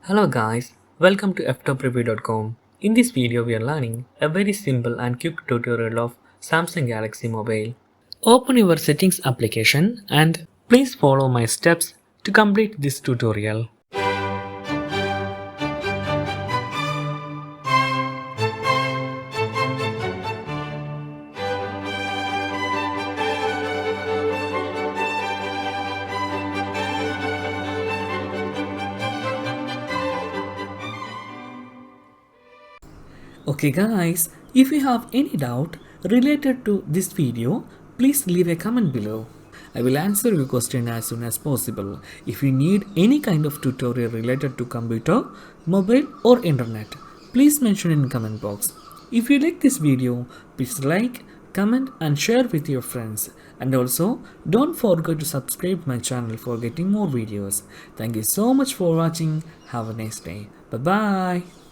Hello guys, welcome to Ftopreview.com. In this video we are learning a very simple and quick tutorial of Samsung Galaxy Mobile. Open your settings application and please follow my steps to complete this tutorial. Okay guys, if you have any doubt related to this video, please leave a comment below. I will answer your question as soon as possible. If you need any kind of tutorial related to computer, mobile or internet, please mention in comment box. If you like this video, please like, comment and share with your friends. And also, don't forget to subscribe my channel for getting more videos. Thank you so much for watching. Have a nice day. Bye bye.